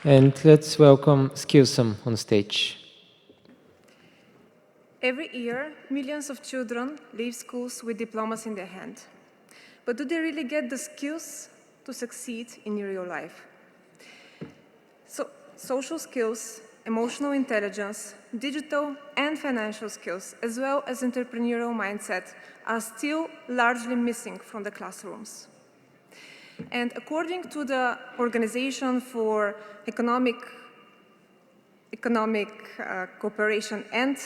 And let's welcome SkillSome on stage. Every year, millions of children leave schools with diplomas in their hand. But do they really get the skills to succeed in real life? So, social skills, emotional intelligence, digital and financial skills, as well as entrepreneurial mindset, are still largely missing from the classrooms. And according to the Organization for Economic Cooperation and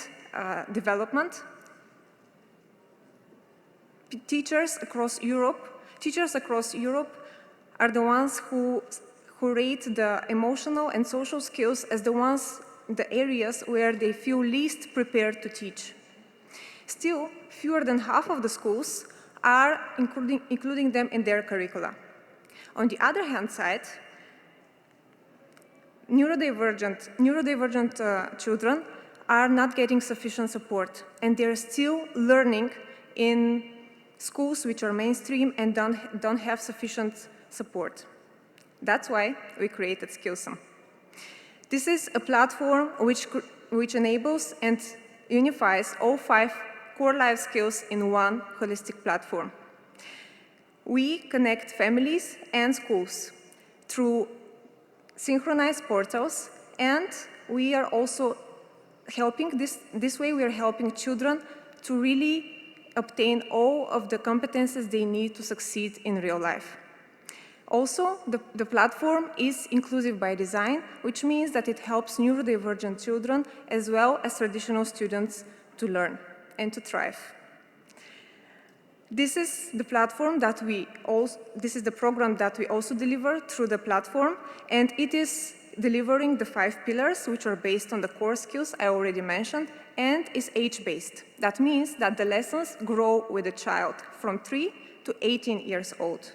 Development, teachers across Europe are the ones who rate the emotional and social skills as the areas where they feel least prepared to teach. Still, fewer than half of the schools are including them in their curricula. On the other hand side, neurodivergent children are not getting sufficient support, and they're still learning in schools which are mainstream and don't have sufficient support. That's why we created SkillSome. This is a platform which enables and unifies all 5 core life skills in one holistic platform. We connect families and schools through synchronized portals, and we are also helping this way we are helping children to really obtain all of the competences they need to succeed in real life. Also, the platform is inclusive by design, which means that it helps neurodivergent children as well as traditional students to learn and to thrive. This is the program that we also deliver through the platform, and it is delivering the 5 pillars, which are based on the core skills I already mentioned, and is age-based. That means that the lessons grow with the child from 3 to 18 years old.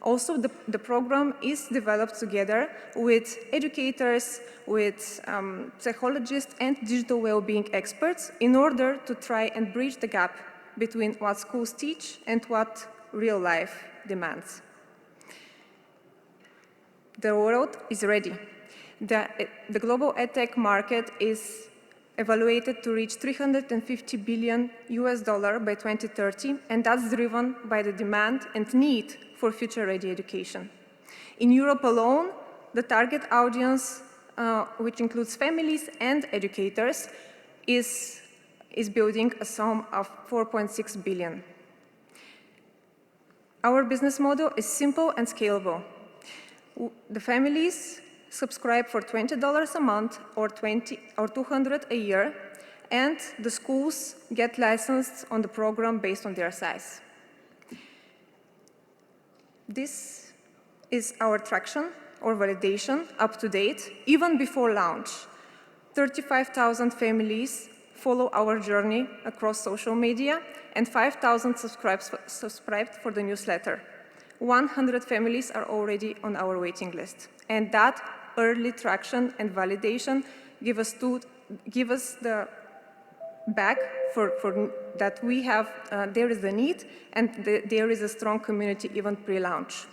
Also, the program is developed together with educators, with psychologists and digital well-being experts in order to try and bridge the gap between what schools teach and what real life demands. The world is ready. The global edtech market is evaluated to reach $350 billion by 2030, and that's driven by the demand and need for future-ready education. In Europe alone, the target audience, which includes families and educators, is building a sum of 4.6 billion. Our business model is simple and scalable. The families subscribe for $20 a month or $200 a year, and the schools get licensed on the program based on their size. This is our traction or validation up to date, even before launch. 35,000 families follow our journey across social media, and 5,000 subscribed for the newsletter. 100 families are already on our waiting list. And that early traction and validation give us the back for that we have, there is a need, and there is a strong community even pre-launch.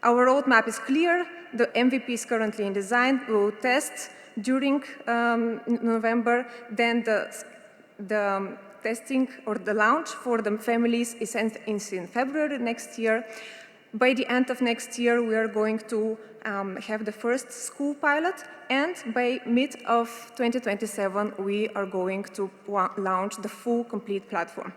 Our roadmap is clear. The MVP is currently in design. We will test during November. Then the testing or the launch for the families is in February next year. By the end of next year, we are going to have the first school pilot, and by mid of 2027, we are going to launch the full, complete platform.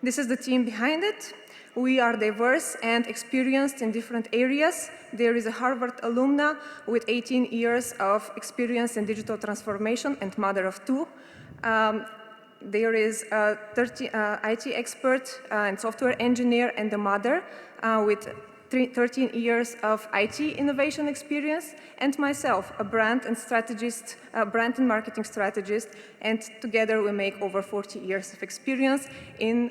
This is the team behind it. We are diverse and experienced in different areas. There is a Harvard alumna with 18 years of experience in digital transformation and mother of 2. There is a IT expert and software engineer and a mother with 13 years of IT innovation experience, and myself, a brand and marketing strategist, and together we make over 40 years of experience and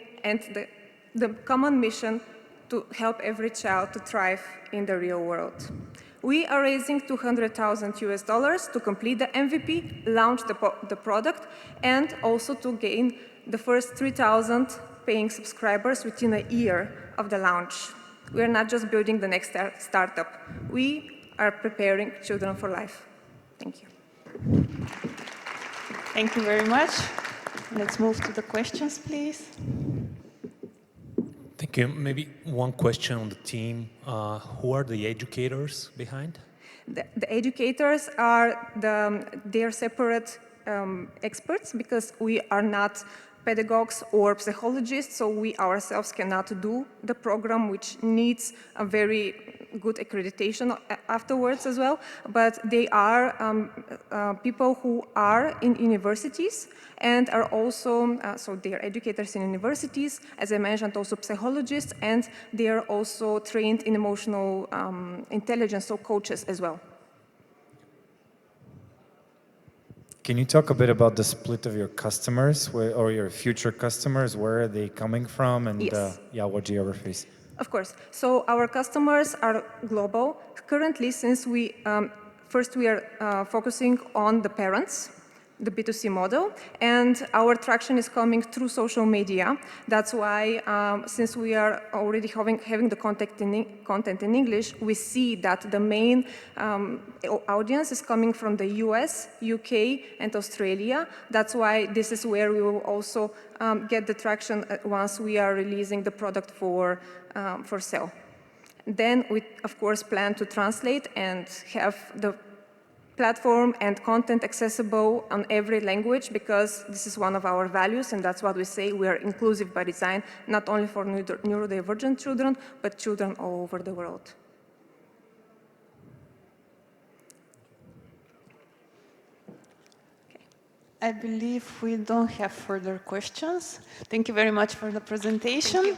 the common mission to help every child to thrive in the real world. We are raising $200,000 to complete the MVP, launch the product, and also to gain the first 3,000 paying subscribers within a year of the launch. We are not just building the next startup. We are preparing children for life. Thank you. Thank you very much. Let's move to the questions, please. Thank you. Maybe one question on the team. Who are the educators behind? The educators are they're separate experts because we are not pedagogues or psychologists, so we ourselves cannot do the program, which needs a very good accreditation afterwards as well. But they are people who are in universities and are also, so they are educators in universities, as I mentioned, also psychologists, and they are also trained in emotional intelligence, so coaches as well. Can you talk a bit about the split of your customers or your future customers? Where are they coming from and Yes. what geographies? Of course. So our customers are global. Currently, since we first we are focusing on the parents, the B2C model, and our traction is coming through social media. That's why, since we are already having the content in English, we see that the main audience is coming from the US, UK, and Australia. That's why this is where we will also get the traction once we are releasing the product for sale. Then we, of course, plan to translate and have the platform and content accessible on every language, because this is one of our values, and that's what we say. We are inclusive by design, not only for neurodivergent children, but children all over the world. I believe we don't have further questions. Thank you very much for the presentation.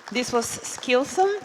This was SkillSome.